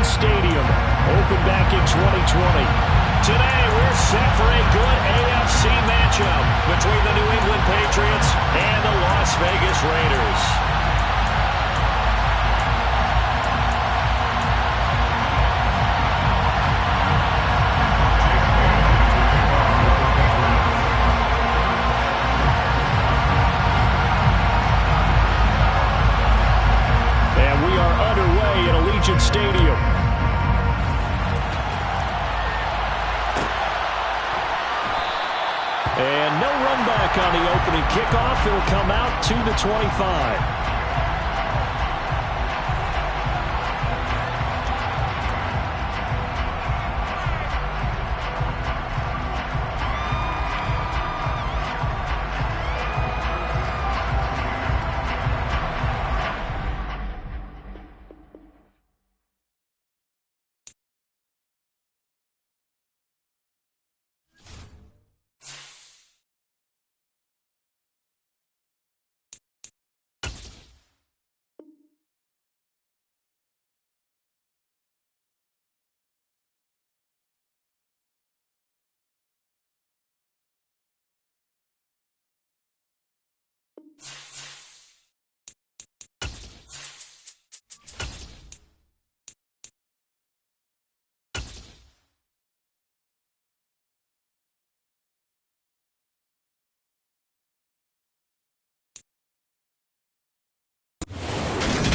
Allegiant Stadium, opened back in 2020. Today, we're set for a good AFC matchup between the New England Patriots and the Las Vegas Raiders. And we are underway at Allegiant Stadium. And no run back on the opening kickoff. It'll come out to the 25.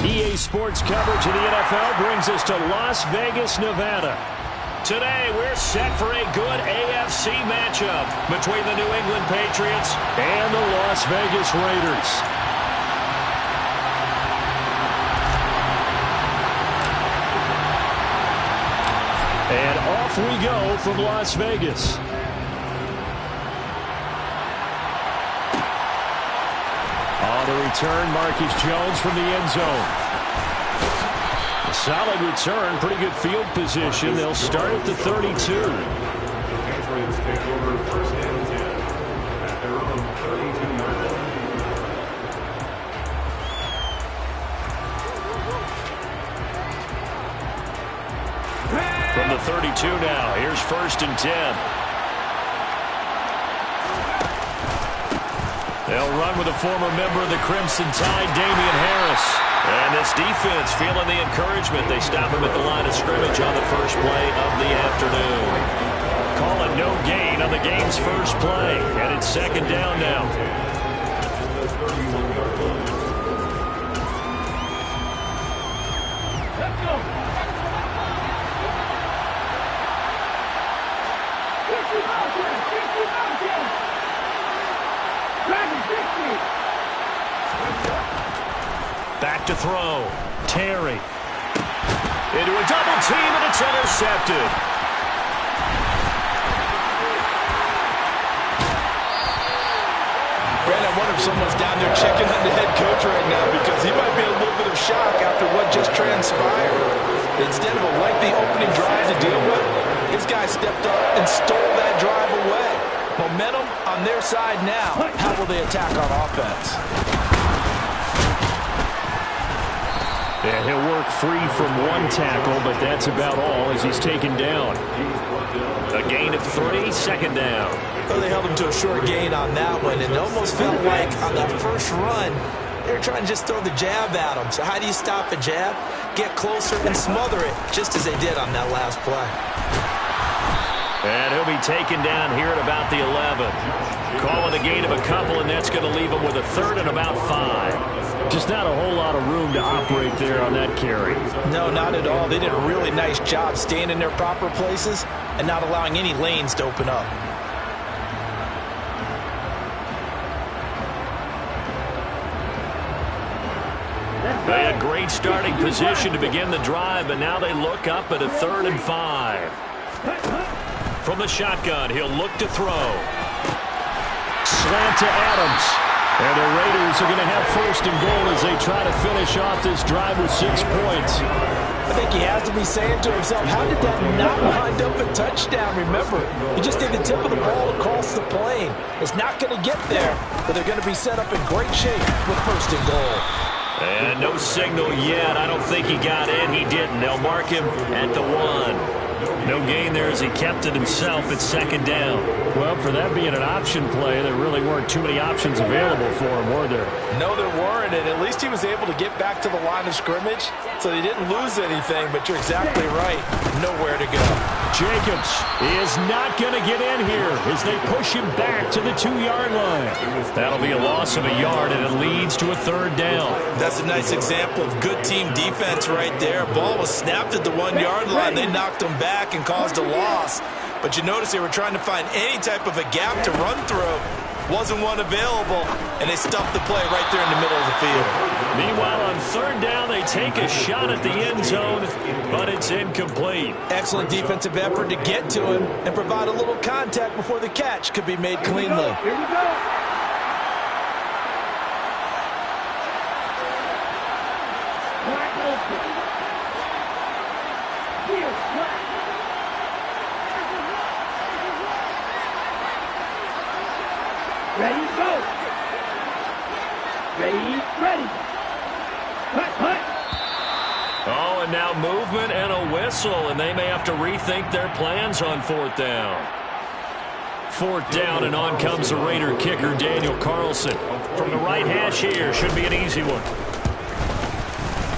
EA Sports coverage of the NFL brings us to Las Vegas, Nevada. Today, we're set for a good AFC matchup between the New England Patriots and the Las Vegas Raiders. And off we go from Las Vegas. On the return, Marcus Jones from the end zone. A solid return, pretty good field position. They'll start at the 32. From the 32 now, here's 1st and 10. They'll run with a former member of the Crimson Tide, Damian Harris. And this defense feeling the encouragement. They stop him at the line of scrimmage on the first play of the afternoon. Call it no gain on the game's first play. And it's 2nd down now. Let's go. Back to throw. Terry. Into a double team, and it's intercepted. Brad, I wonder if someone's down there checking on the head coach right now because he might be in a little bit of shock after what just transpired. Instead of a lengthy opening drive to deal with, his guy stepped up and stole that drive away. Momentum on their side now. How will they attack on offense? And he'll work free from one tackle, but that's about all as he's taken down. A gain of 3, 2nd down. Well, they held him to a short gain on that one, and it almost felt like on that first run, they were trying to just throw the jab at him. So how do you stop a jab? Get closer and smother it, just as they did on that last play. And he'll be taken down here at about the 11. Calling a gain of a couple, and that's going to leave him with a 3rd and about 5. Just not a whole lot of room to operate there on that carry. No, not at all. They did a really nice job staying in their proper places and not allowing any lanes to open up. They had great starting position to begin the drive, but now they look up at a 3rd and 5. From the shotgun, he'll look to throw. Slant to Adams. And the Raiders are going to have 1st and goal as they try to finish off this drive with 6 points. I think he has to be saying to himself, how did that not wind up a touchdown? Remember, he just did the tip of the ball across the plane. It's not going to get there, but they're going to be set up in great shape with 1st and goal. And no signal yet. I don't think he got in. He didn't. They'll mark him at the 1. No gain there as he kept it himself at second down. Well, for that being an option play, there really weren't too many options available for him, were there? No, there weren't, and at least he was able to get back to the line of scrimmage, so he didn't lose anything, but you're exactly right. Nowhere to go. Jacobs is not going to get in here as they push him back to the 2-yard line. That'll be a loss of a yard, and it leads to a third down. That's a nice example of good team defense right there. Ball was snapped at the 1-yard line. They knocked him back and caused a loss. But you notice they were trying to find any type of a gap to run through. Wasn't one available, and they stuffed the play right there in the middle of the field. Meanwhile, on third down, they take a shot at the end zone, but it's incomplete. Excellent defensive effort to get to him and provide a little contact before the catch could be made cleanly. Here we go. Ready, go. Ready. Hut. Oh, and now movement and a whistle, and they may have to rethink their plans on fourth down. Fourth down, and on comes the Raider kicker, Daniel Carlson. From the right hash here, should be an easy one.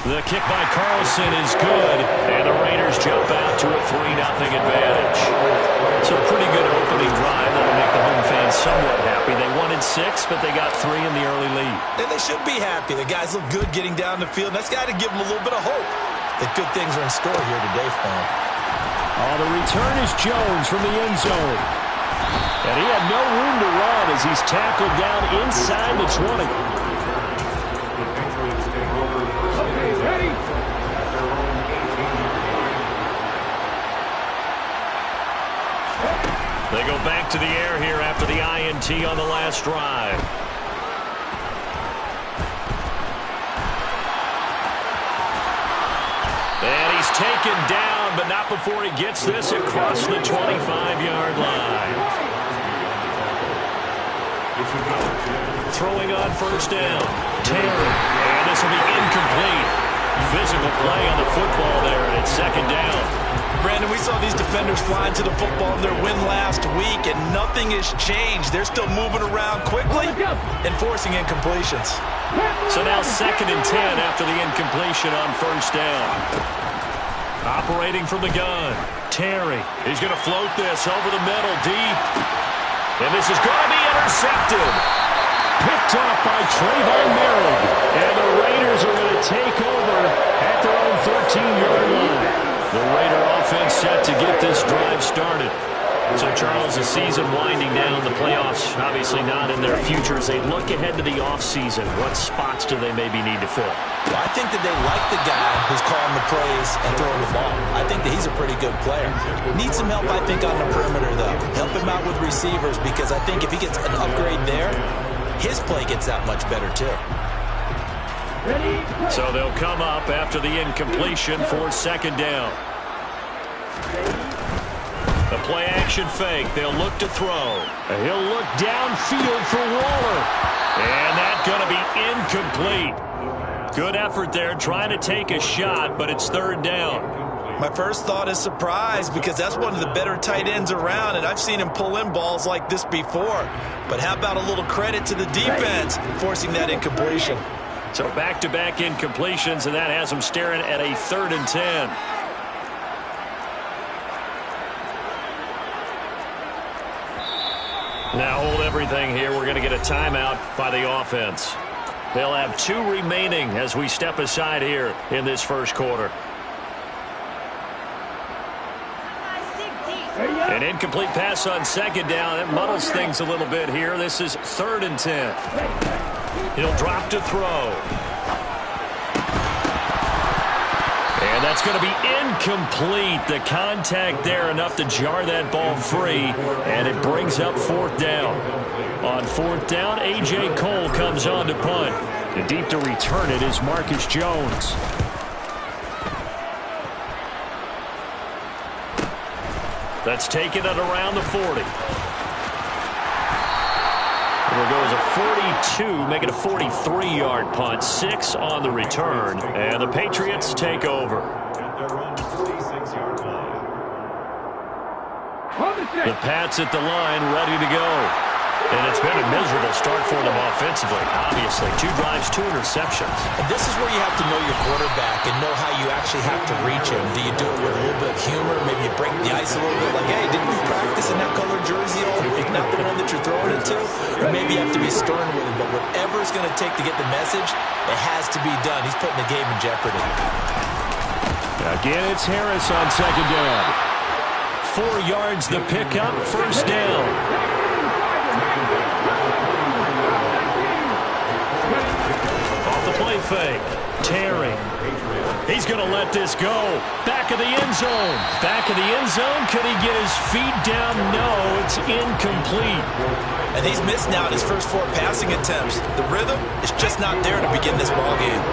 The kick by Carlson is good, and the Raiders jump out to a 3-0 advantage. It's a pretty good opening drive that'll make the home fans somewhat happy. They wanted 6, but they got 3 in the early lead. And they should be happy. The guys look good getting down the field. That's got to give them a little bit of hope that good things are in store here today for them. Oh, the return is Jones from the end zone. And he had no room to run as he's tackled down inside the 20. They go back to the air here after the INT on the last drive. And he's taken down, but not before he gets this across the 25-yard line. Throwing on first down. Taylor. And this will be incomplete. Physical play on the football there, and it's second down. Brandon, we saw these defenders flying to the football in their win last week, and nothing has changed. They're still moving around quickly and forcing incompletions. So now second and 10 after the incompletion on first down. Operating from the gun. Terry. He's going to float this over the middle deep. And this is going to be intercepted. Picked up by Trayvon Merritt. And the Raiders are going to take over at their own 13-yard line. The Raider offense set to get this drive started. So, Charles, the season winding down, the playoffs obviously not in their future. As they look ahead to the offseason, what spots do they maybe need to fill? Well, I think that they like the guy who's calling the plays and throwing the ball. I think that he's a pretty good player. Needs some help, I think, on the perimeter, though. Help him out with receivers, because I think if he gets an upgrade there, his play gets that much better, too. So they'll come up after the incompletion for second down. The play-action fake. They'll look to throw. He'll look downfield for Waller. And that's going to be incomplete. Good effort there trying to take a shot, but it's third down. My first thought is surprise, because that's one of the better tight ends around, and I've seen him pull in balls like this before. But how about a little credit to the defense forcing that incompletion? So back-to-back incompletions, and that has them staring at a 3rd and 10. Now hold everything here. We're going to get a timeout by the offense. They'll have 2 remaining as we step aside here in this first quarter. An incomplete pass on second down. That muddles things a little bit here. This is 3rd and 10. He'll drop to throw. And that's going to be incomplete. The contact there enough to jar that ball free, and it brings up 4th down. On 4th down, A.J. Cole comes on to punt. And deep to return it is Marcus Jones. That's taken it around the 40. Will go as a 42, make it a 43-yard punt, 6 on the return, and the Patriots take over. The Pats at the line, ready to go. And it's been a miserable start for them offensively, obviously. 2 drives, 2 interceptions. And this is where you have to know your quarterback and know how you actually have to reach him. Do you do it with a little bit of humor? Maybe you break the ice a little bit, like, hey, didn't you practice in that colored jersey? It's not the one that you're throwing it to. Or maybe you have to be stern with him. But whatever it's going to take to get the message, it has to be done. He's putting the game in jeopardy. Again, it's Harris on second down. 4 yards the pickup, first down. Off the play fake. Terry. He's going to let this go. Back of the end zone. Back of the end zone. Could he get his feet down? No, it's incomplete. And he's missed now his first 4 passing attempts. The rhythm is just not there to begin this ball game.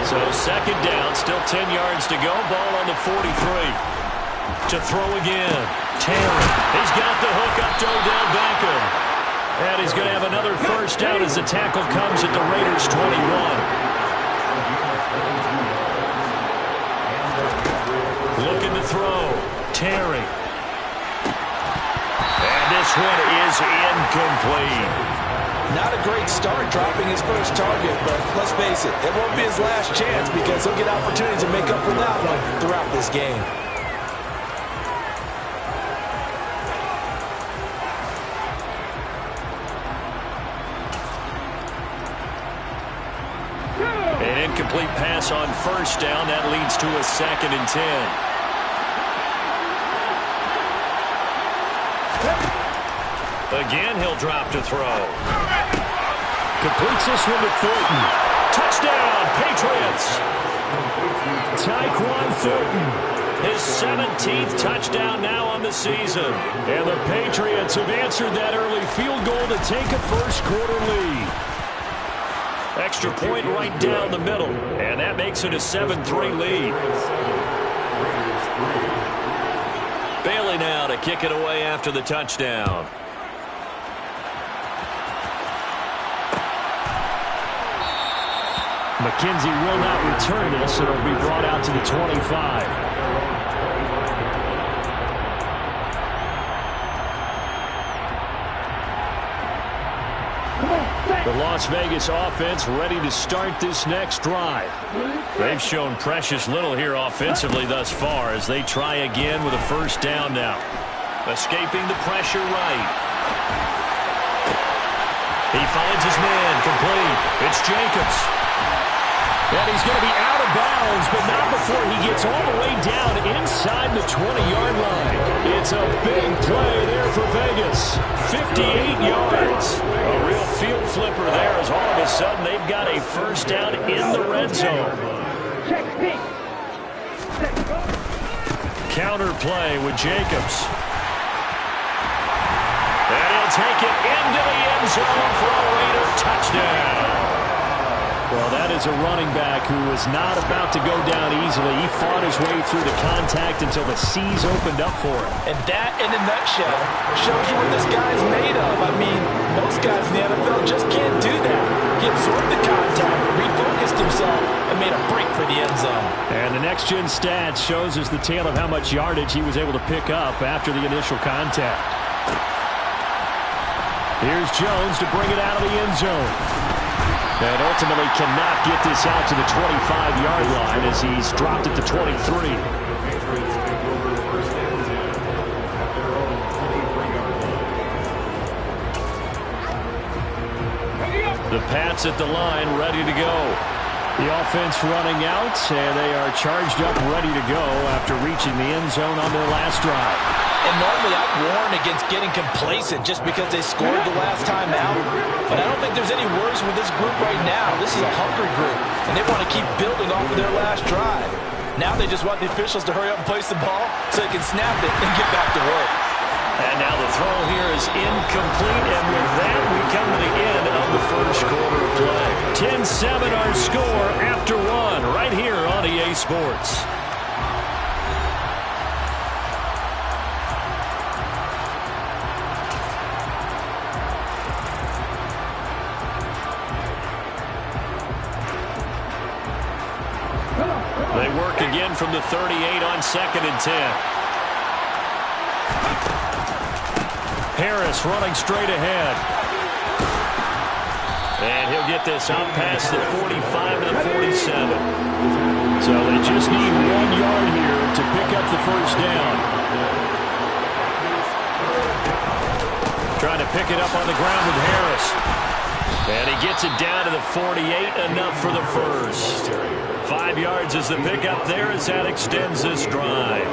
So second down, still 10 yards to go. Ball on the 43. To throw again. Terry. He's got the hook up to Odell Beckham. And he's going to have another first down as the tackle comes at the Raiders' 21. Looking to throw. Terry. And this one is incomplete. Not a great start dropping his first target, but let's face it, it won't be his last chance because he'll get opportunities to make up for that one throughout this game. An incomplete pass on first down. That leads to a 2nd and 10. Again, he'll drop to throw. Completes this one to Thornton. Touchdown, Patriots. Tyquan Thornton. His 17th touchdown now on the season. And the Patriots have answered that early field goal to take a first-quarter lead. Extra point right down the middle. And that makes it a 7-3 lead. Bailey now to kick it away after the touchdown. McKenzie will not return this. It'll be brought out to the 25. The Las Vegas offense ready to start this next drive. They've shown precious little here offensively thus far as they try again with a first down now. Escaping the pressure right. He finds his man complete. It's Jacobs. And he's going to be out of bounds, but not before he gets all the way down inside the 20-yard line. It's a big play there for Vegas. 58 yards. A real field flipper there as all of a sudden they've got a first down in the red zone. Counter play with Jacobs. And he'll take it into the end zone for a Raider touchdown. Well, that is a running back who is not about to go down easily. He fought his way through the contact until the seas opened up for him. And that, in a nutshell, shows you what this guy's made of. I mean, most guys in the NFL just can't do that. He absorbed the contact, refocused himself, and made a break for the end zone. And the next-gen stats shows us the tale of how much yardage he was able to pick up after the initial contact. Here's Jones to bring it out of the end zone. And ultimately cannot get this out to the 25-yard line as he's dropped at the 23. The Pats at the line, ready to go. The offense running out, and they are charged up, ready to go after reaching the end zone on their last drive. And normally I'd warn against getting complacent just because they scored the last time out. But I don't think there's any worries with this group right now. This is a hungry group, and they want to keep building off of their last drive. Now they just want the officials to hurry up and place the ball so they can snap it and get back to work. And now the throw here is incomplete, and with that we come to the end of the first quarter of play. 10-7 our score after one right here on EA Sports. begin from the 38 on 2nd and 10. Harris running straight ahead. And he'll get this out past the 45 to the 47. So they just need 1 yard here to pick up the first down. Trying to pick it up on the ground with Harris. And he gets it down to the 48, enough for the first. 5 yards is the pickup there as that extends this drive.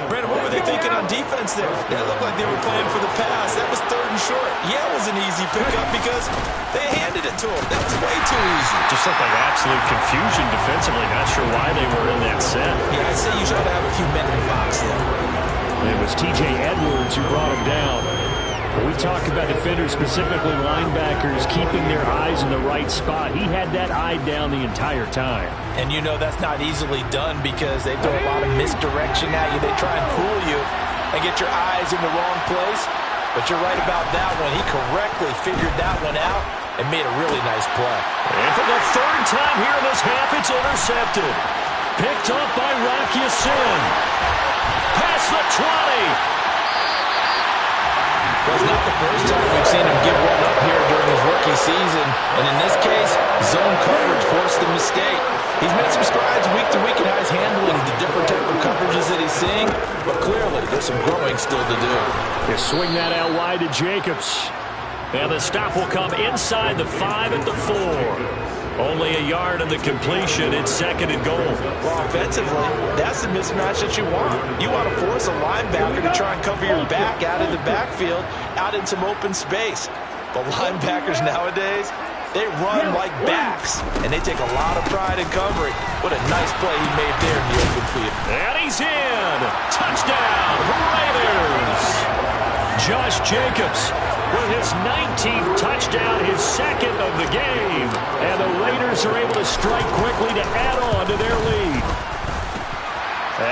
Brandon, what were they thinking on defense there? That looked like they were playing for the pass. That was 3rd and short. Yeah, it was an easy pickup because they handed it to him. That was way too easy. Just looked like absolute confusion defensively. Not sure why they were in that set. Yeah, I'd say you should have a few men in the box there. It was T.J. Edwards who brought him down. We talk about defenders, specifically linebackers, keeping their eyes in the right spot. He had that eye down the entire time. And you know that's not easily done because they throw a lot of misdirection at you. They try and fool you and get your eyes in the wrong place. But you're right about that one. He correctly figured that one out and made a really nice play. And for the 3rd time here in this half, it's intercepted. Picked up by Rock Ya-Sin. Past the 20. Well, it's not the first time we've seen him give one up here during his rookie season. And in this case, zone coverage forced the mistake. He's made some strides week to week in how he's handling the different type of coverages that he's seeing. But clearly, there's some growing still to do. You swing that out wide to Jacobs. And the stop will come inside the 5 at the 4. Only a yard in the completion. It's 2nd and goal. Well, offensively, that's the mismatch that you want. You want to force a linebacker to try and cover your back out of the backfield, out in some open space. But linebackers nowadays, they run like backs, and they take a lot of pride in covering. What a nice play he made there in the open field. And he's in. Touchdown, Raiders. Josh Jacobs with his 19th touchdown, his 2nd of the game. And the Raiders are able to strike quickly to add on to their lead.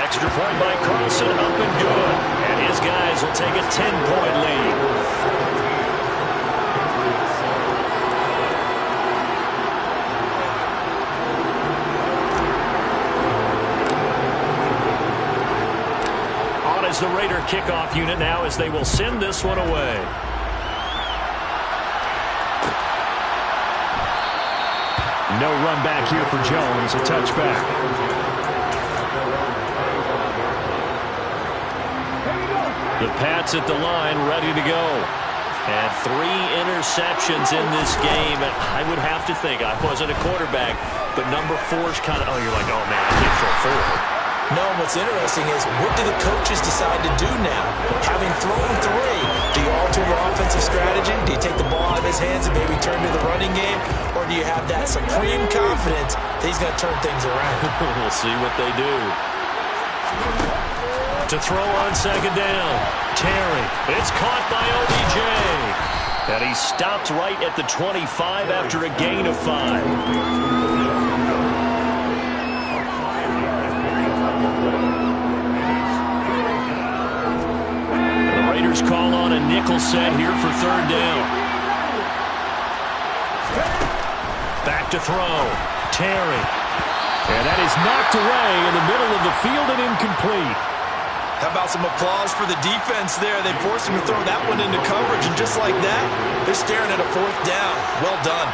Extra point by Carlson, up and good. And his guys will take a 10-point lead. On is the Raider kickoff unit now as they will send this one away. No run back here for Jones, a touchback. The Pats at the line, ready to go. And 3 interceptions in this game. And I would have to think, I wasn't a quarterback, but number 4's kind of, you're like, oh, man, I can't throw 4. No, what's interesting is what do the coaches decide to do now? Having thrown 3, do you alter your offensive strategy? Do you take the ball out of his hands and maybe turn to the running game? Or do you have that supreme confidence that he's going to turn things around? We'll see what they do. To throw on 2nd down. Terry. It's caught by OBJ. And he stopped right at the 25 after a gain of 5. Call on a nickel set here for 3rd down. Back to throw. Terry. And that is knocked away in the middle of the field and incomplete. How about some applause for the defense there? They forced him to throw that one into coverage, and just like that, they're staring at a 4th down. Well done.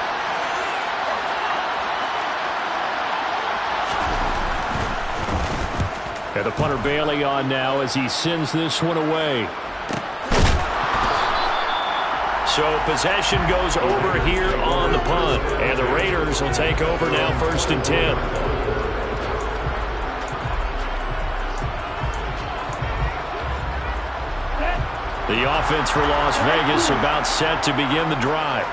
And the punter Bailey on now as he sends this one away. So possession goes over here on the punt. And the Raiders will take over now, 1st and 10. The offense for Las Vegas about set to begin the drive.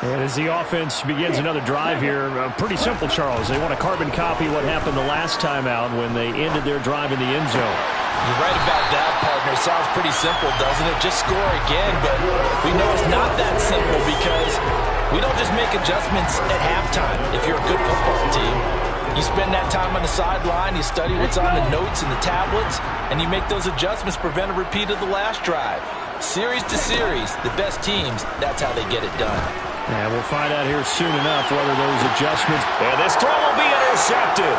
And as the offense begins another drive here, pretty simple, Charles. They want to carbon copy what happened the last time out when they ended their drive in the end zone. You're right about that, partner. It sounds pretty simple, doesn't it? Just score again, but we know it's not that simple because we don't just make adjustments at halftime if you're a good football team. You spend that time on the sideline, you study what's on the notes and the tablets, and you make those adjustments, prevent a repeat of the last drive. Series to series, the best teams, that's how they get it done. And we'll find out here soon enough whether those adjustments. And this throw will be intercepted.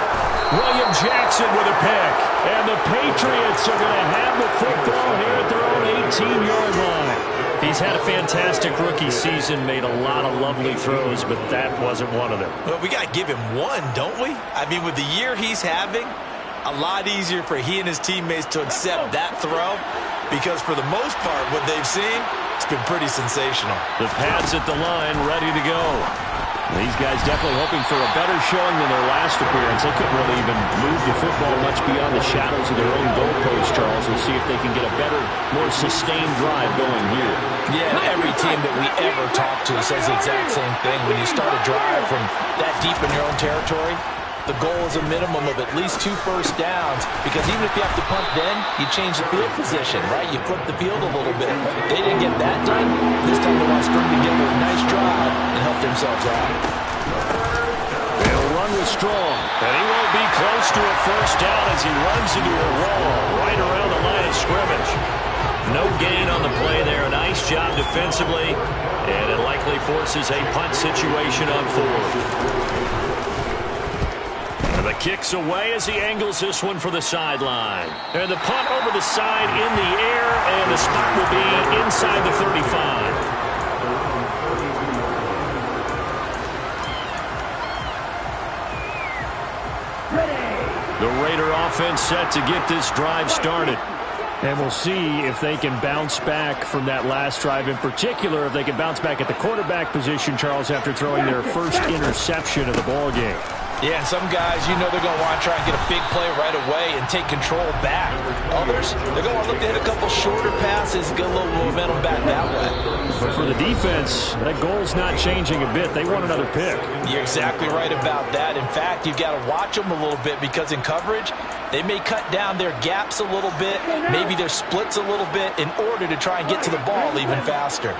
William Jackson with a pick. And the Patriots are going to have the football here at their own 18-yard line. He's had a fantastic rookie season, made a lot of lovely throws, but that wasn't one of them. Well, we got to give him one, don't we? I mean, with the year he's having, a lot easier for he and his teammates to accept that throw because for the most part, what they've seen, it's been pretty sensational. The Pats at the line, ready to go. These guys definitely hoping for a better showing than their last appearance. They couldn't really even move the football much beyond the shadows of their own goalpost, Charles. We'll see if they can get a better, more sustained drive going here. Yeah, and every team that we ever talk to says the exact same thing. When you start a drive from that deep in your own territory, the goal is a minimum of at least 2 first downs because even if you have to punt then, you change the field position, right? You flip the field a little bit. They didn't get that done. This time they want to string together a nice drive and help themselves out. They'll run with Strong. And he won't be close to a first down as he runs into a wall right around the line of scrimmage. No gain on the play there. Nice job defensively. And it likely forces a punt situation on 4th. And the kick's away as he angles this one for the sideline. And the punt over the side in the air, and the spot will be inside the 35. The Raider offense set to get this drive started. And we'll see if they can bounce back from that last drive. In particular, if they can bounce back at the quarterback position, Charles, after throwing their first interception of the ballgame. Yeah, and some guys, you know they're going to want to try and get a big play right away and take control back. Others, they're going to want to look to hit a couple shorter passes, get a little momentum back that way. But for the defense, that goal's not changing a bit. They want another pick. You're exactly right about that. In fact, you've got to watch them a little bit because in coverage, they may cut down their gaps a little bit, maybe their splits a little bit in order to try and get to the ball even faster.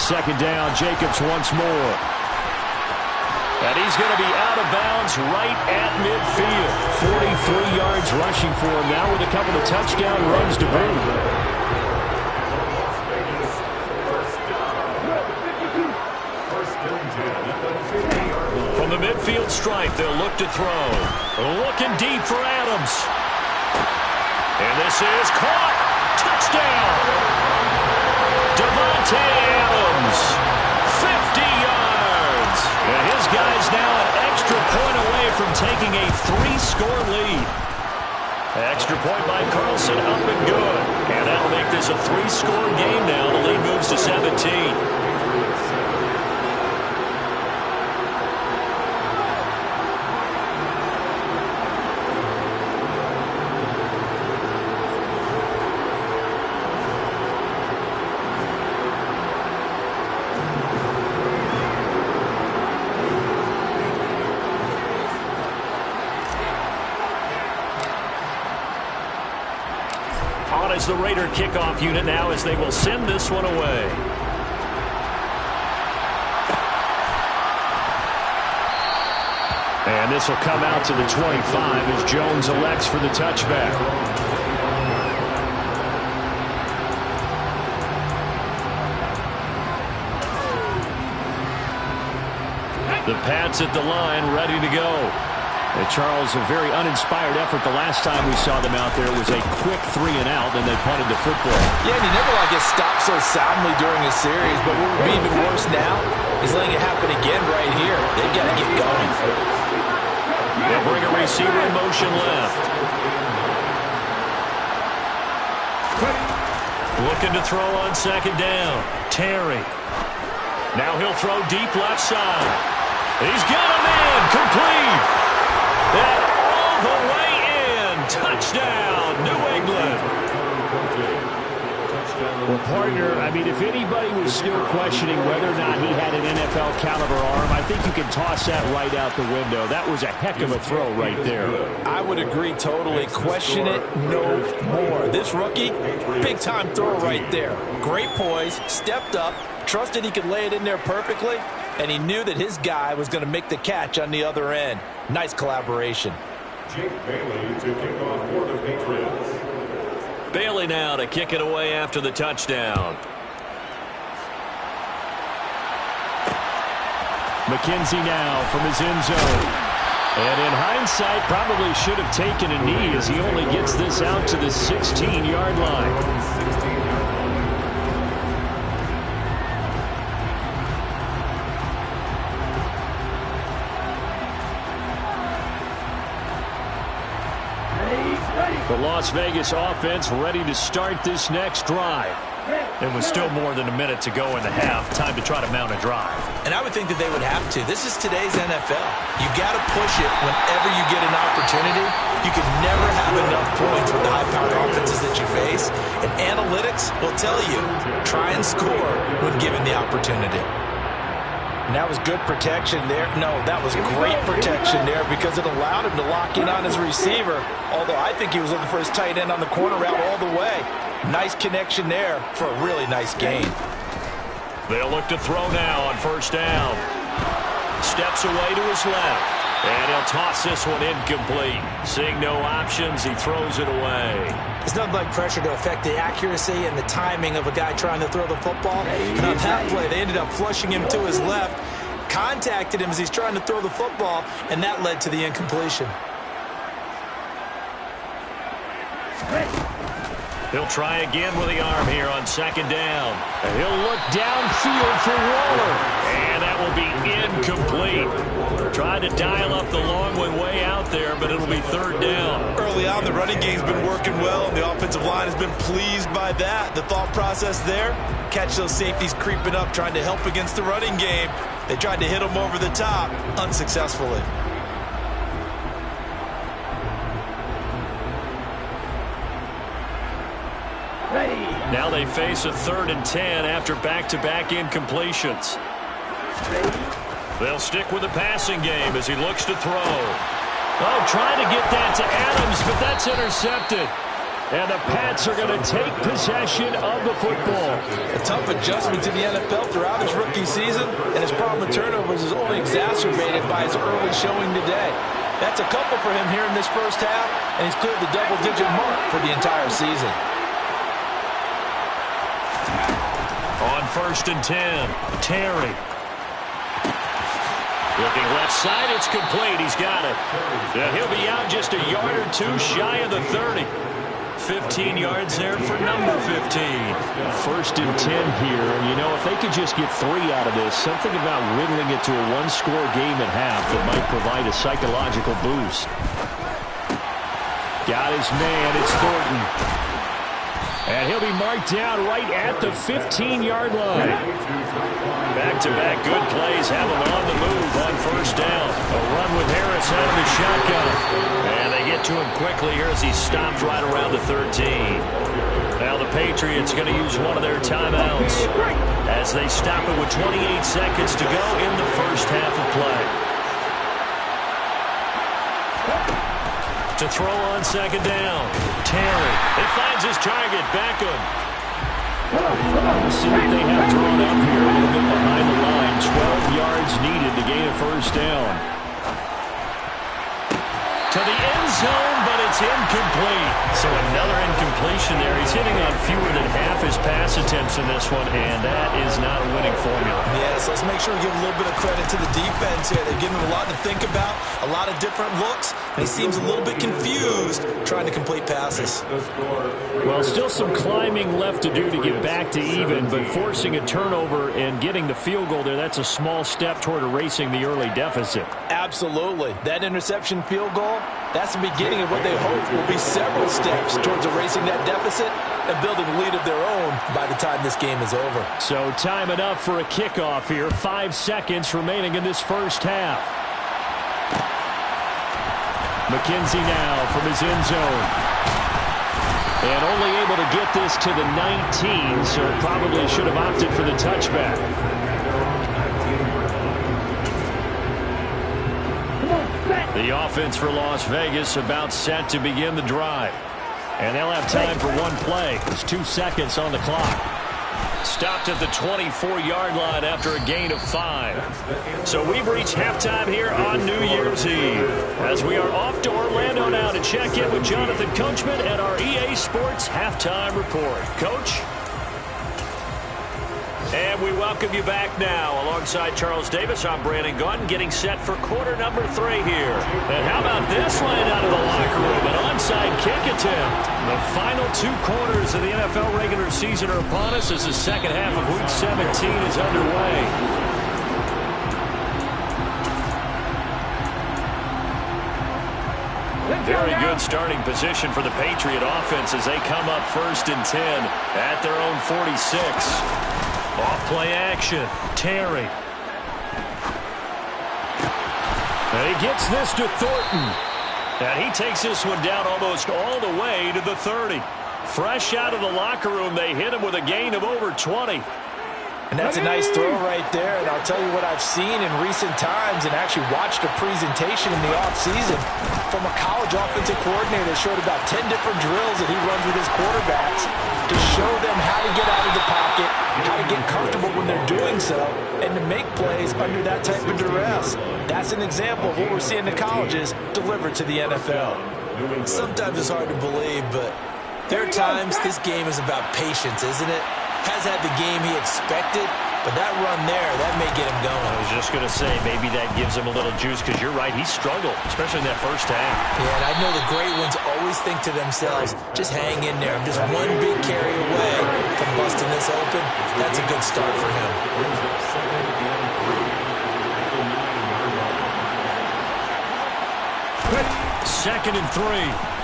Second down, Jacobs once more. And he's going to be out of bounds right at midfield. 43 yards rushing for him now with a couple of touchdown runs to boot. From the midfield stripe, they'll look to throw. Looking deep for Adams. And this is caught. Touchdown. Davante Adams, 50 yards. And his guy's now an extra point away from taking a 3-score lead. Extra point by Carlson, up and good. And that'll make this a 3-score game now. The lead moves to 17. Is the Raider kickoff unit now as they will send this one away. And this will come out to the 25 as Jones elects for the touchback. The Pats at the line, ready to go. Charles, a very uninspired effort the last time we saw them out there. It was a quick 3 and out, and they punted the football. Yeah, and you never want to get stopped so soundly during a series, but what would be even worse now is letting it happen again right here. They've got to get going. They'll bring a receiver in motion left. Looking to throw on second down. Terry. Now he'll throw deep left side. He's got a man complete. And all the way in. Touchdown, New England. Well, partner, I mean, if anybody was still questioning whether or not he had an NFL caliber arm, I think you can toss that right out the window. That was a heck of a throw right there. I would agree totally. Question it no more. This rookie, big-time throw right there. Great poise, stepped up, trusted he could lay it in there perfectly, and he knew that his guy was going to make the catch on the other end. Nice collaboration. Jake Bailey to kick off for the Patriots. Bailey now to kick it away after the touchdown. McKenzie now from his end zone. And in hindsight, probably should have taken a knee as he only gets this out to the 16-yard line. The Las Vegas offense ready to start this next drive. And with still more than a minute to go in the half, time to try to mount a drive. And I would think that they would have to. This is today's NFL. You got to push it whenever you get an opportunity. You can never have enough points with the high-powered offenses that you face. And analytics will tell you, try and score when given the opportunity. And that was good protection there. No, that was great protection there because it allowed him to lock in on his receiver. Although I think he was looking for his tight end on the corner route all the way. Nice connection there for a really nice gain. They'll look to throw now on first down. Steps away to his left. And he'll toss this one incomplete. Seeing no options, he throws it away. It's nothing like pressure to affect the accuracy and the timing of a guy trying to throw the football. And on that play, they ended up flushing him to his left, contacted him as he's trying to throw the football, and that led to the incompletion. He'll try again with the arm here on second down. And he'll look downfield for Waller. And that will be incomplete. Tried to dial up the long one way out there, but it'll be third down. Early on, the running game's been working well, and the offensive line has been pleased by that. The thought process there, catch those safeties creeping up, trying to help against the running game. They tried to hit them over the top, unsuccessfully. Now they face a 3rd and 10 after back-to-back incompletions. They'll stick with the passing game as he looks to throw. Oh, trying to get that to Adams, but that's intercepted. And the Pats are going to take possession of the football. A tough adjustment to the NFL throughout his rookie season, and his problem with turnovers is only exacerbated by his early showing today. That's a couple for him here in this first half, and he's cleared the double-digit mark for the entire season. On 1st and 10, Terry. Looking left side, it's complete. He's got it. He'll be out just a yard or two shy of the 30. 15 yards there for number 15. 1st and 10 here. And, you know, if they could just get 3 out of this, something about whittling it to a one-score game at half that might provide a psychological boost. Got his man. It's Thornton. And he'll be marked down right at the 15-yard line. Back-to-back good plays have him on the move on first down. A run with Harris out of the shotgun. And they get to him quickly here as he stopped right around the 13. Now the Patriots going to use one of their timeouts as they stop it with 28 seconds to go in the first half of play. To throw on second down. Terry. He finds his target. Beckham. We'll see what they have drawn up here. A little bit behind the line. 12 yards needed to gain a first down. To the end zone, but it's incomplete. So another incompletion there. He's hitting on fewer than half his pass attempts in this one, and that is not a winning formula. Yes, let's make sure we give a little bit of credit to the defense here. They've given him a lot to think about, a lot of different looks, and he seems a little bit confused trying to complete passes. Well, still some climbing left to do to get back to even, but forcing a turnover and getting the field goal there, that's a small step toward erasing the early deficit. Absolutely. That interception field goal, that's the beginning of what they hope will be several steps towards erasing that deficit and building a lead of their own by the time this game is over. So time enough for a kickoff here. 5 seconds remaining in this first half. McKenzie now from his end zone. And only able to get this to the 19, so probably should have opted for the touchback. The offense for Las Vegas about set to begin the drive. And they'll have time for one play. There's 2 seconds on the clock. Stopped at the 24-yard line after a gain of 5. So we've reached halftime here on New Year's Eve. As we are off to Orlando now to check in with Jonathan Coachman at our EA Sports Halftime Report. Coach? And we welcome you back now. Alongside Charles Davis, I'm Brandon Gaudin, getting set for quarter number 3 here. And how about this line out of the locker room? An onside kick attempt. The final 2 quarters of the NFL regular season are upon us as the second half of Week 17 is underway. Very good starting position for the Patriot offense as they come up 1st and 10 at their own 46. Off play action. Terry. And he gets this to Thornton. And he takes this one down almost all the way to the 30. Fresh out of the locker room, they hit him with a gain of over 20. And that's a nice throw right there. And I'll tell you what I've seen in recent times and actually watched a presentation in the offseason from a college offensive coordinator that showed about 10 different drills that he runs with his quarterbacks to show them how to get out of the pocket, how to get comfortable when they're doing so, and to make plays under that type of duress. That's an example of what we're seeing in the colleges delivered to the NFL. Sometimes it's hard to believe, but there are times this game is about patience, isn't it? Has had the game he expected, but that run there, that may get him going. I was just going to say, maybe that gives him a little juice because you're right, he struggled, especially in that first half. Yeah, and I know the great ones always think to themselves, just hang in there. I'm just one big carry away from busting this open. That's a good start for him. 2nd and 3.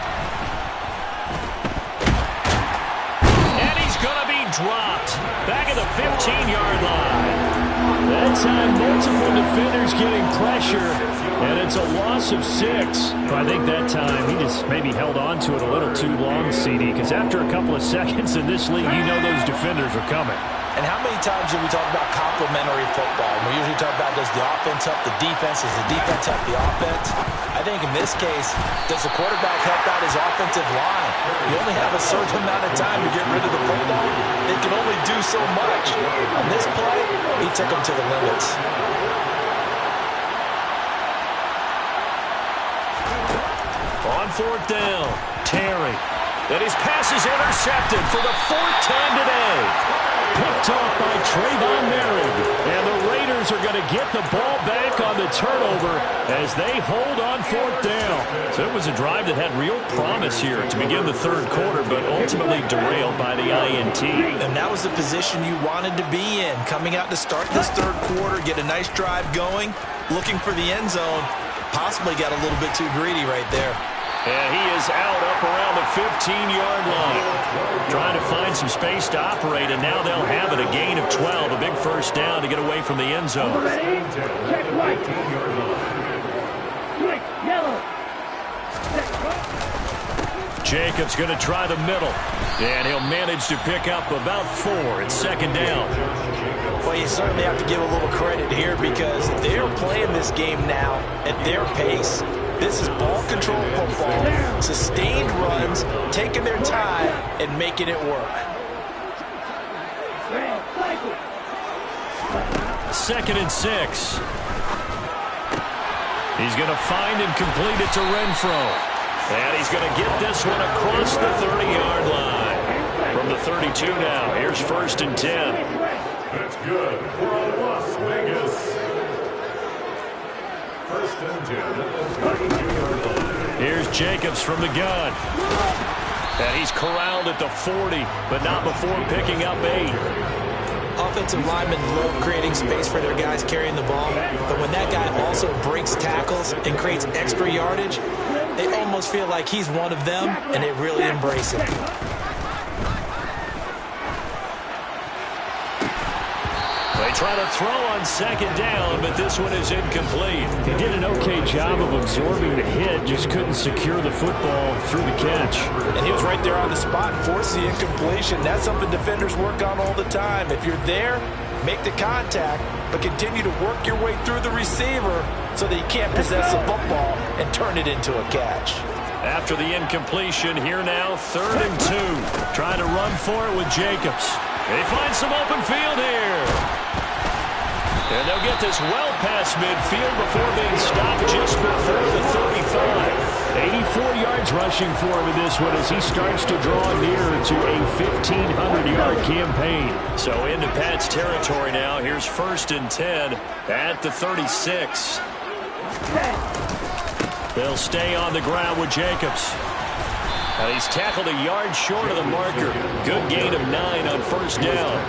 Dropped back at the 15-yard line. That time, multiple defenders getting pressure, and it's a loss of 6. I think that time he just maybe held on to it a little too long, CD, because after a couple of seconds in this league, you know those defenders are coming. And how many times do we talk about complementary football? We usually talk about does the offense help the defense, does the defense help the offense? I think in this case, does the quarterback help out his offensive line? You only have a certain amount of time to get rid of the football. They can only do so much. On this play, he took them to the limits. On 4th down, Terry. And his pass is intercepted for the 4th time today. Picked off by Trayvon Merritt. And the Raiders are going to get the ball back on the turnover as they hold on 4th down. So it was a drive that had real promise here to begin the 3rd quarter, but ultimately derailed by the INT. And that was the position you wanted to be in. Coming out to start this 3rd quarter, get a nice drive going, looking for the end zone. Possibly got a little bit too greedy right there. And he is out up around the 15-yard line. Trying to find some space to operate, and now they'll have it. A gain of 12, a big first down to get away from the end zone. Check right. Quick, yellow. Jacobs going to try the middle. And he'll manage to pick up about 4. It's 2nd down. Well, you certainly have to give a little credit here because they're playing this game now at their pace. This is ball control football, sustained runs, taking their time and making it work. 2nd and 6. He's going to find and complete it to Renfro. And he's going to get this one across the 30-yard line. From the 32 now, here's 1st and 10. That's good for Las Vegas. 1st and 10. Here's Jacobs from the gun. And he's corralled at the 40, but not before picking up 8. Offensive linemen love creating space for their guys carrying the ball, but when that guy also breaks tackles and creates extra yardage, they almost feel like he's one of them, and they really embrace it. They try to throw on 2nd down, but this one is incomplete. He did an okay job of absorbing the hit, just couldn't secure the football through the catch. And he was right there on the spot and forced the incompletion. That's something defenders work on all the time. If you're there, make the contact, but continue to work your way through the receiver so that you can't possess the football and turn it into a catch. After the incompletion, here now, 3rd and 2. Trying to run for it with Jacobs. They find some open field here. And they'll get this well past midfield before being stopped just before the 35. 84 yards rushing for him in this one as he starts to draw nearer to a 1,500-yard campaign. So into Pat's territory now. Here's 1st and 10 at the 36. They'll stay on the ground with Jacobs. And he's tackled a yard short of the marker. Good gain of 9 on 1st down.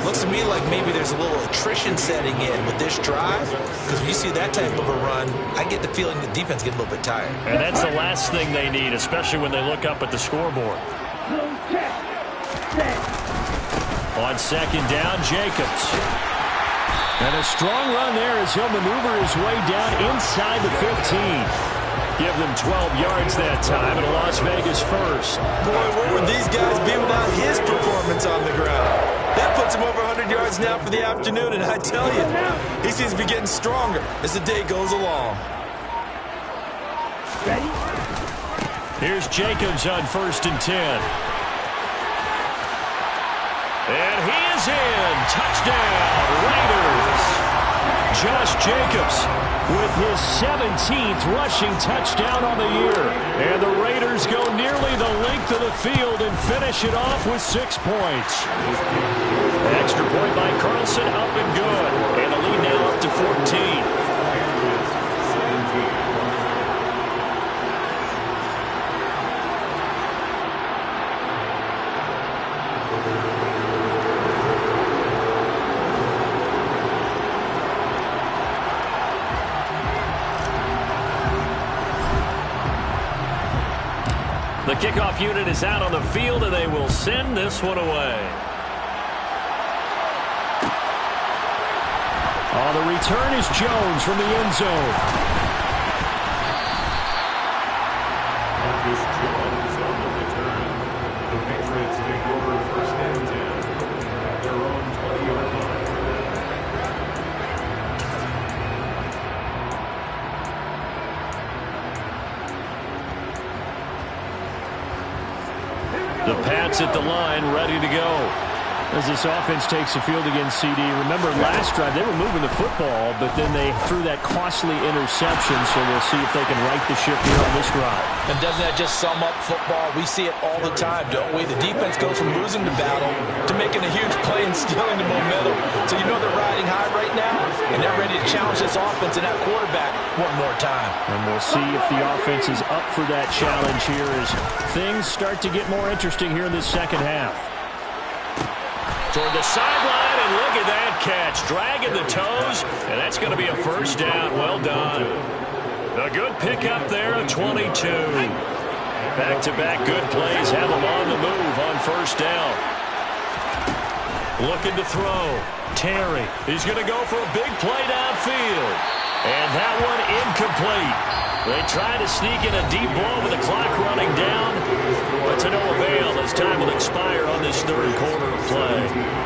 Looks to me like maybe there's a little attrition setting in with this drive. Because when you see that type of a run, I get the feeling the defense gets a little bit tired. And that's the last thing they need, especially when they look up at the scoreboard. On 2nd down, Jacobs. And a strong run there as he'll maneuver his way down inside the 15. Give them 12 yards that time, and a Las Vegas first. Boy, where would these guys be without his performance on the ground? That puts him over 100 yards now for the afternoon, and I tell you, he seems to be getting stronger as the day goes along. Ready? Here's Jacobs on 1st and 10. And he is in. Touchdown, Raiders. Josh Jacobs with his 17th rushing touchdown on the year. And the Raiders go nearly the length of the field and finish it off with 6 points. Extra point by Carlson, up and good. And the lead now up to 14. The kickoff unit is out on the field, and they will send this one away. Oh, the return is Jones from the end zone. Marcus Jones on the return. The Patriots take over 1st and 10 at their own 20-yard line. The Pats at the line, ready to go. As this offense takes the field against CD. Remember last drive, they were moving the football, but then they threw that costly interception, so we'll see if they can right the ship here on this drive. And doesn't that just sum up football? We see it all the time, don't we? The defense goes from losing the battle to making a huge play and stealing the momentum. So you know they're riding high right now, and they're ready to challenge this offense and that quarterback one more time. And we'll see if the offense is up for that challenge here as things start to get more interesting here in this second half. Toward the sideline, and look at that catch. Dragging the toes, and that's going to be a 1st down. Well done. A good pickup there at 22. Back-to-back good plays have them on the move on 1st down. Looking to throw. Terry. He's going to go for a big play downfield. And that one incomplete. They try to sneak in a deep ball with the clock running down, but to no avail as time will expire on this 3rd quarter of play.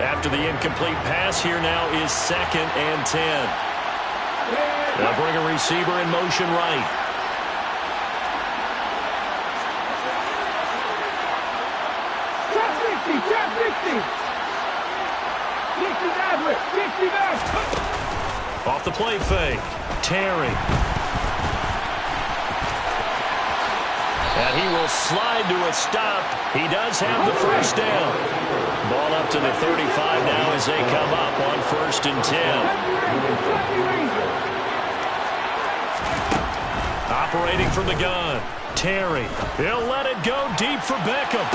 After the incomplete pass, here now is 2nd and 10. They'll bring a receiver in motion right. Trap 60, trap 60. 60 backward, 60 back. Off the play fake. Terry. And he will slide to a stop. He does have the first down. Ball up to the 35 now as they come up on 1st and 10. Operating from the gun. Terry. He'll let it go deep for Beckham.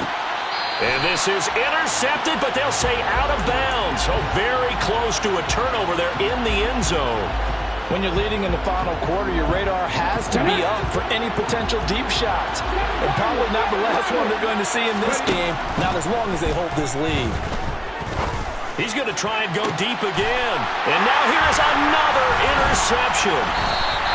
And this is intercepted, but they'll say out of bounds. So very close to a turnover there in the end zone. When you're leading in the final quarter, your radar has to be up for any potential deep shots. And probably not the last one they're going to see in this game, not as long as they hold this lead. He's going to try and go deep again. And now here's another interception.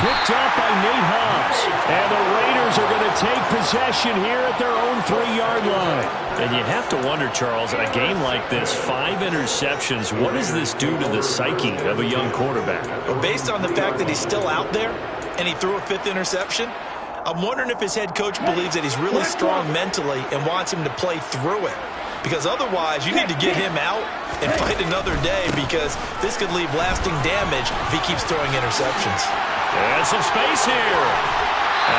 Picked up by Nate Hobbs. And the Raiders are going to take possession here at their own 3-yard line. And you have to wonder, Charles, a game like this, 5 interceptions, what does this do to the psyche of a young quarterback? Well, based on the fact that he's still out there and he threw a 5th interception, I'm wondering if his head coach believes that he's really strong mentally and wants him to play through it. Because otherwise, you need to get him out and fight another day, because this could leave lasting damage if he keeps throwing interceptions. And some space here.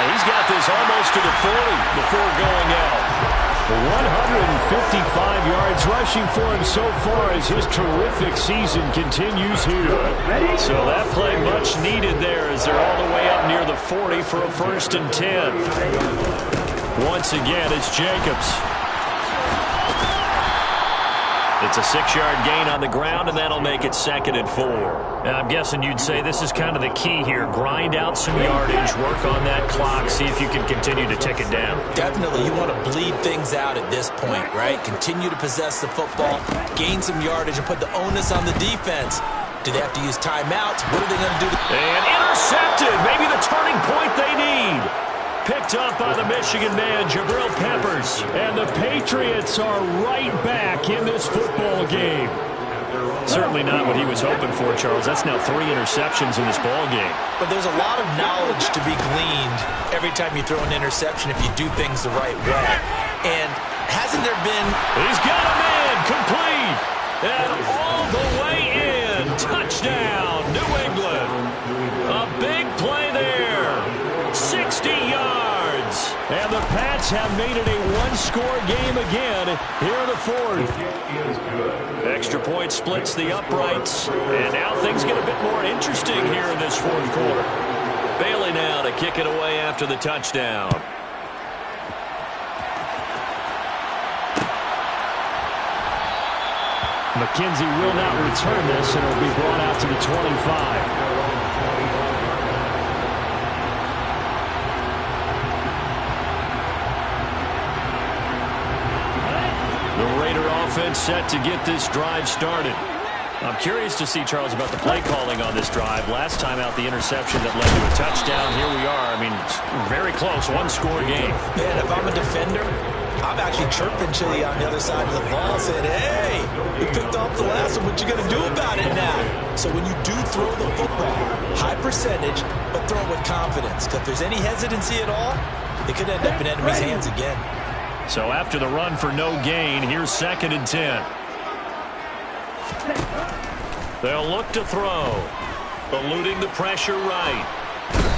He's got this almost to the 40 before going out. 155 yards rushing for him so far as his terrific season continues here. So that play much needed there as they're all the way up near the 40 for a 1st and 10. Once again, it's Jacobs. It's a 6-yard gain on the ground, and that'll make it 2nd and 4. And I'm guessing you'd say this is kind of the key here. Grind out some yardage, work on that clock, see if you can continue to tick it down. Definitely, you want to bleed things out at this point, right? Continue to possess the football, gain some yardage, and put the onus on the defense. Do they have to use timeouts? What are they going to do? And intercepted. Maybe the turning point they need. Picked up by the Michigan man, Jabril Peppers. And the Patriots are right back in this football game. Certainly not what he was hoping for, Charles. That's now 3 interceptions in this ball game. But there's a lot of knowledge to be gleaned every time you throw an interception if you do things the right way. And hasn't there been... He's got a man complete. And all the way in. Touchdown, New England. A big play there. 60 yards. And the Pats have made it a 1-score game again here in the 4th. Extra point splits the uprights. And now things get a bit more interesting here in this 4th quarter. Bailey now to kick it away after the touchdown. McKenzie will not return this, and it will be brought out to the 25. Offense set to get this drive started. I'm curious to see, Charles, about the play calling on this drive. Last time out, the interception that led to a touchdown. Here we are. I mean, very close, 1-score game. Man, if I'm a defender, I'm actually chirping Chili on the other side of the ball, saying, hey, you picked off the last one. What you going to do about it now? So when you do throw the football, high percentage, but throw it with confidence. Because if there's any hesitancy at all, it could end up in enemy's hands again. So after the run for no gain, here's 2nd and 10. They'll look to throw. Eluding the pressure right.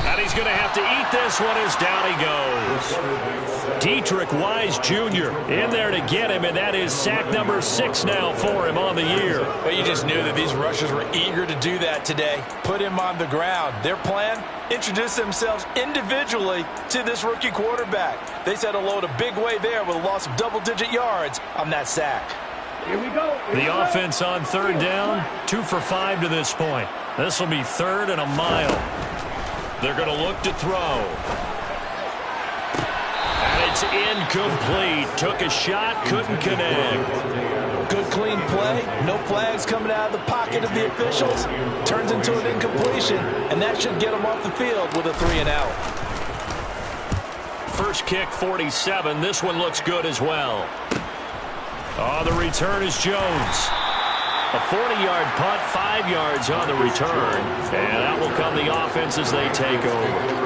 And he's going to have to eat this one as down he goes. Dietrich Wise Jr. in there to get him, and that is sack number 6 now for him on the year. Well, you just knew that these rushers were eager to do that today. Put him on the ground. Their plan? Introduce themselves individually to this rookie quarterback. They said hello to Big Way there with a loss of double-digit yards on that sack. Here we go. The offense on 3rd down, 2 for 5 to this point. This will be 3rd and a mile. They're going to look to throw. And it's incomplete. Took a shot, couldn't connect. Good clean play. No flags coming out of the pocket of the officials. Turns into an incompletion, and that should get them off the field with a 3-and-out. First kick, 47. This one looks good as well. Oh, the return is Jones. A 40-yard punt, 5 yards on the return. And out will come the offense as they take over.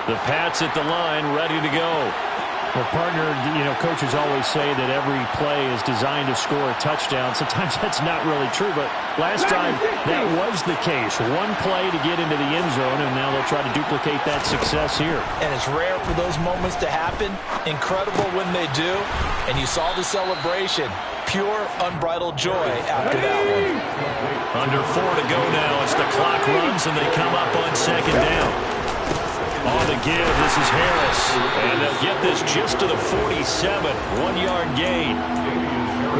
The Pats at the line, ready to go. Well, partner, coaches always say that every play is designed to score a touchdown. Sometimes that's not really true, but last time that was the case. One play to get into the end zone, and now they'll try to duplicate that success here. And it's rare for those moments to happen. Incredible when they do. And you saw the celebration. Pure, unbridled joy after that one. Under 4 to go now as the clock runs and they come up on second down. On the give, this is Harris. And they'll get this just to the 47. 1-yard gain.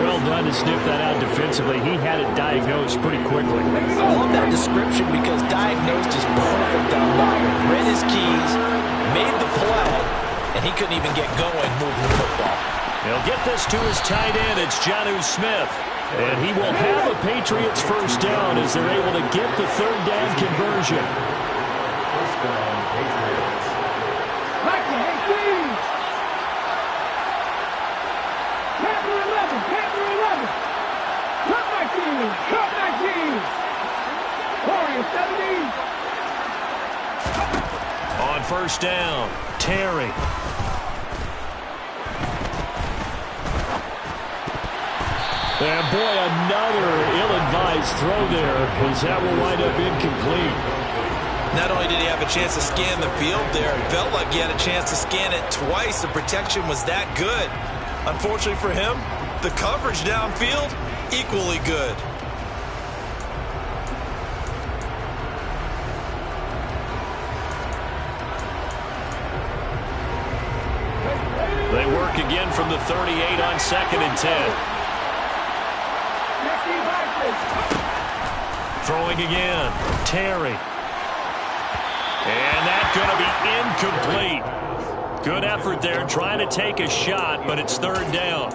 Well done to sniff that out defensively. He had it diagnosed pretty quickly. I love that description because diagnosed is perfect on that one. Read his keys, made the play, and he couldn't even get going moving the football. He'll get this to his tight end. It's Jonnu Smith. And he will have a Patriots first down as they're able to get the third down conversion. First down, Patriots. Panther 11, Panther 11. Cut my team, cut my team. Warrior 70. On first down, Terry. And boy, another ill-advised throw there, as that will wind up incomplete. Not only did he have a chance to scan the field there, it felt like he had a chance to scan it twice. The protection was that good. Unfortunately for him, the coverage downfield, equally good. They work again from the 38 on 2nd and 10. Throwing again, Terry. And that's going to be incomplete. Good effort there, trying to take a shot, but it's third down.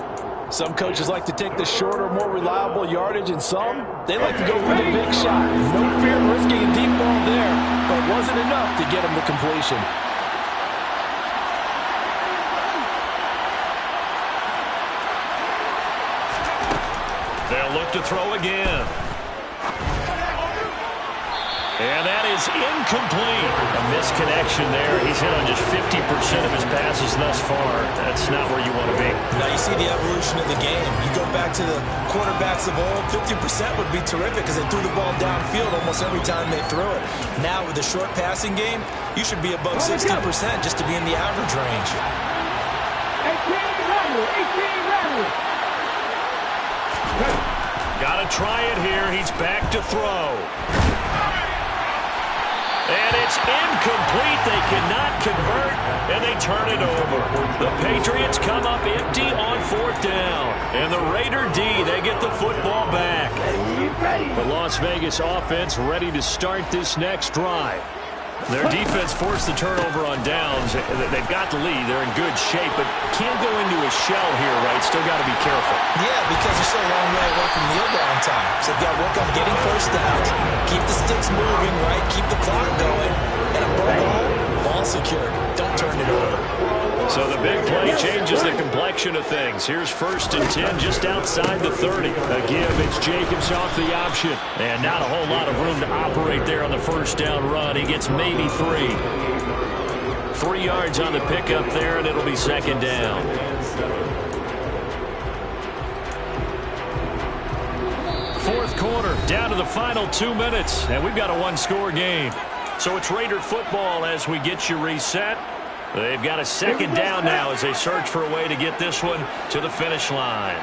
Some coaches like to take the shorter, more reliable yardage, and some, they like to go for the big shot. No fear in risking a deep ball there, but it wasn't enough to get him to completion. They'll look to throw again. And that is incomplete. A misconnection there. He's hit on just 50% of his passes thus far. That's not where you want to be. Now you see the evolution of the game. You go back to the quarterbacks of old, 50% would be terrific because they threw the ball downfield almost every time they threw it. Now with the short passing game, you should be above 60% just to be in the average range. 18 rattle. Got to try it here. He's back to throw. And it's incomplete. They cannot convert, and they turn it over. The Patriots come up empty on 4th down. And the Raider D, they get the football back. The Las Vegas offense ready to start this next drive. Their defense forced the turnover on downs. They've got the lead. They're in good shape, but can't go into a shell here, right? Still got to be careful. Yeah, because they're still a long way away from kneel down time. So they've got to work on getting first downs, keep the sticks moving, right? Keep the clock going. And above all, ball secured. Don't turn it over. So the big play changes the complexion of things. Here's 1st and 10 just outside the 30. A give, it's Jacobs off the option. And not a whole lot of room to operate there on the first down run. He gets maybe 3. 3 yards on the pickup there, and it'll be 2nd down. Fourth quarter, down to the final 2 minutes, and we've got a one-score game. So it's Raider football as we get you reset. They've got a 2nd down now as they search for a way to get this one to the finish line.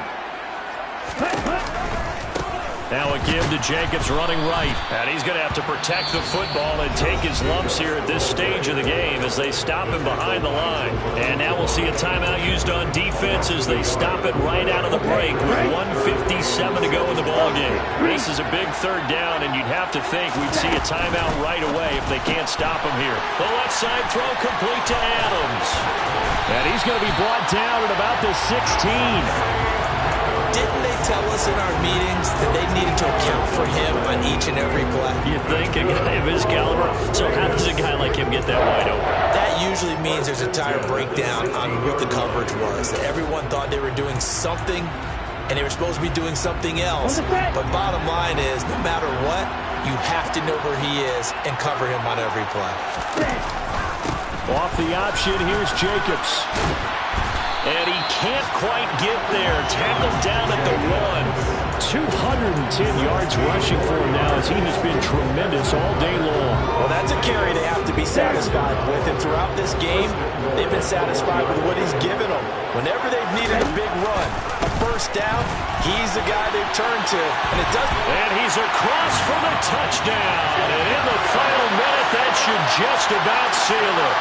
Now a give to Jacobs running right. And he's going to have to protect the football and take his lumps here at this stage of the game as they stop him behind the line. And now we'll see a timeout used on defense as they stop it right out of the break with 1:57 to go in the ballgame. This is a big third down, and you'd have to think we'd see a timeout right away if they can't stop him here. The left side throw complete to Adams. And he's going to be brought down at about the 16. Didn't they tell us in our meetings that they needed to account for him on each and every play? You think a guy of his caliber? So how does a guy like him get that wide open? That usually means there's a tire breakdown on what the coverage was. That everyone thought they were doing something, and they were supposed to be doing something else. But bottom line is, no matter what, you have to know where he is and cover him on every play. Off the option, here's Jacobs. And he can't quite get there. Tackled down at the 1. 210 yards rushing for him now as he has been tremendous all day long. Well, that's a carry they have to be satisfied with. And throughout this game, they've been satisfied with what he's given them. Whenever they've needed a big run, a first down, he's the guy they've turned to. And it does. And he's across for the touchdown. And in the final minute, that should just about seal it.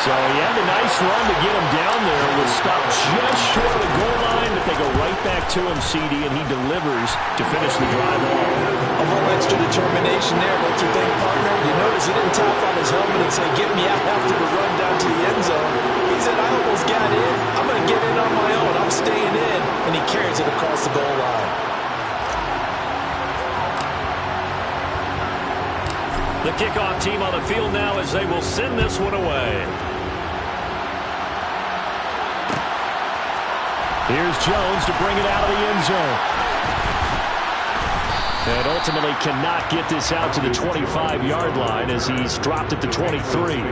So he had a nice run to get him down there. Was stopped just short of the goal line, but they go right back to him, CD, and he delivers to finish the drive off. A little extra determination there, don't you think, partner? You notice he didn't tap on his helmet and say, get me out after the run down to the end zone. He said, I almost got in. I'm going to get in on my own. I'm staying in. And he carries it across the goal line. The kickoff team on the field now as they will send this one away. Here's Jones to bring it out of the end zone. And ultimately cannot get this out to the 25-yard line as he's dropped at the 23.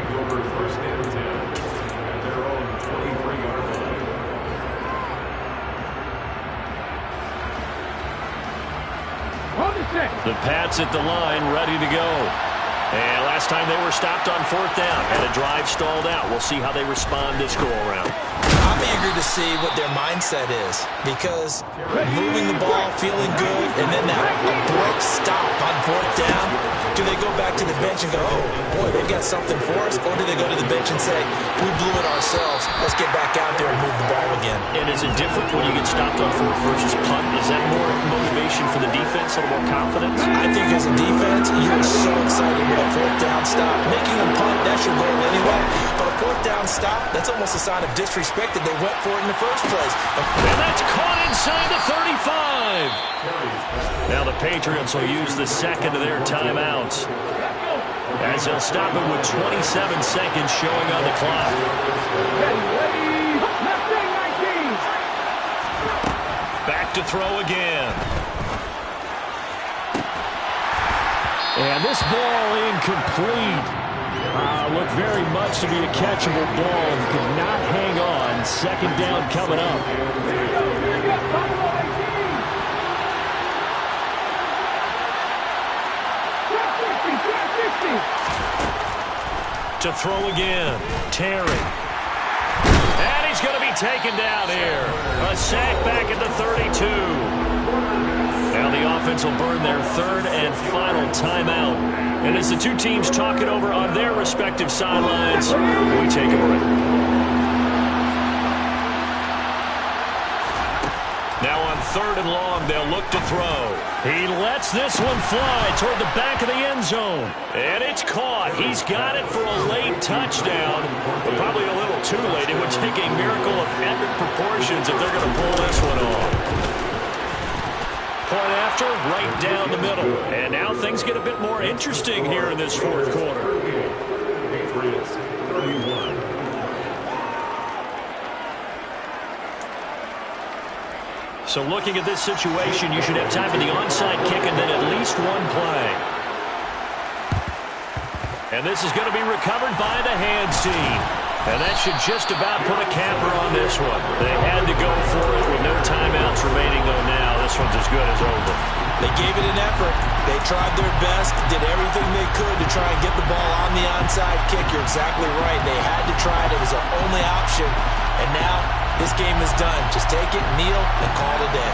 The Pats at the line, ready to go. And last time they were stopped on 4th down. Had a drive stalled out. We'll see how they respond this go-around. I'm eager to see what their mindset is because moving the ball, feeling good, and then that abrupt stop on 4th down, do they go back to the bench and go, oh, boy, they've got something for us? Or do they go to the bench and say, we blew it ourselves. Let's get back out there and move the ball again. And is it different when you get stopped on 4th versus punt? Is that more motivation for the defense, a little more confidence? I think as a defense, you're so excited with a 4th down stop. Making them punt, that's your goal anyway. But a 4th down stop, that's almost a sign of disrespect that they went for it in the first place. And that's caught inside the 35. Now the Patriots will use the second of their timeouts as they'll stop it with 27 seconds showing on the clock. Back to throw again. And this ball incomplete. Looked very much to be a catchable ball. Could not hang on. Second down coming up. To throw again. Terry. And he's going to be taken down here. A sack back at the 32. Now the offense will burn their third and final timeout. And as the two teams talk it over on their respective sidelines, we take a break. Now on 3rd and long, they'll look to throw. He lets this one fly toward the back of the end zone. And it's caught. He's got it for a late touchdown. But probably a little too late. It would take a miracle of epic proportions if they're going to pull this one off. Point after, right down the middle. And now things get a bit more interesting here in this 4th quarter. Patriots 31. So looking at this situation, you should have time for the onside kick and then at least one play. And this is going to be recovered by the hands team. And that should just about put a capper on this one. They had to go for it with no timeouts remaining, though now this one's as good as over. They gave it an effort. They tried their best, did everything they could to try and get the ball on the onside kick. You're exactly right. They had to try it. It was their only option. And now this game is done. Just take it, kneel, and call it a day.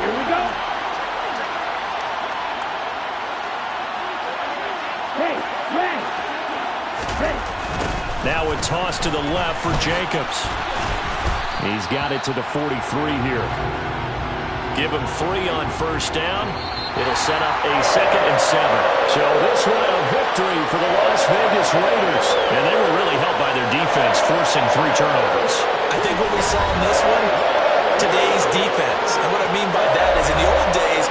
Here we go. Now a toss to the left for Jacobs. He's got it to the 43 here. Give him 3 on 1st down. It'll set up a 2nd and 7. So this one a victory for the Las Vegas Raiders. And they were really helped by their defense, forcing 3 turnovers. I think what we saw in this one, today's defense. And what I mean by that is in the old days,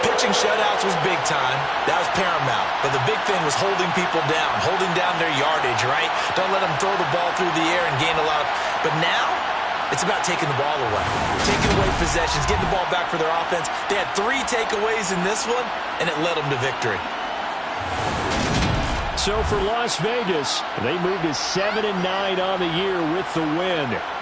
pitching shutouts was big time. That was paramount. But the big thing was holding people down, holding down their yardage, right? Don't let them throw the ball through the air and gain a lot. But now, it's about taking the ball away. Taking away possessions, getting the ball back for their offense. They had 3 takeaways in this one, and it led them to victory. So for Las Vegas, they moved to 7-9 on the year with the win.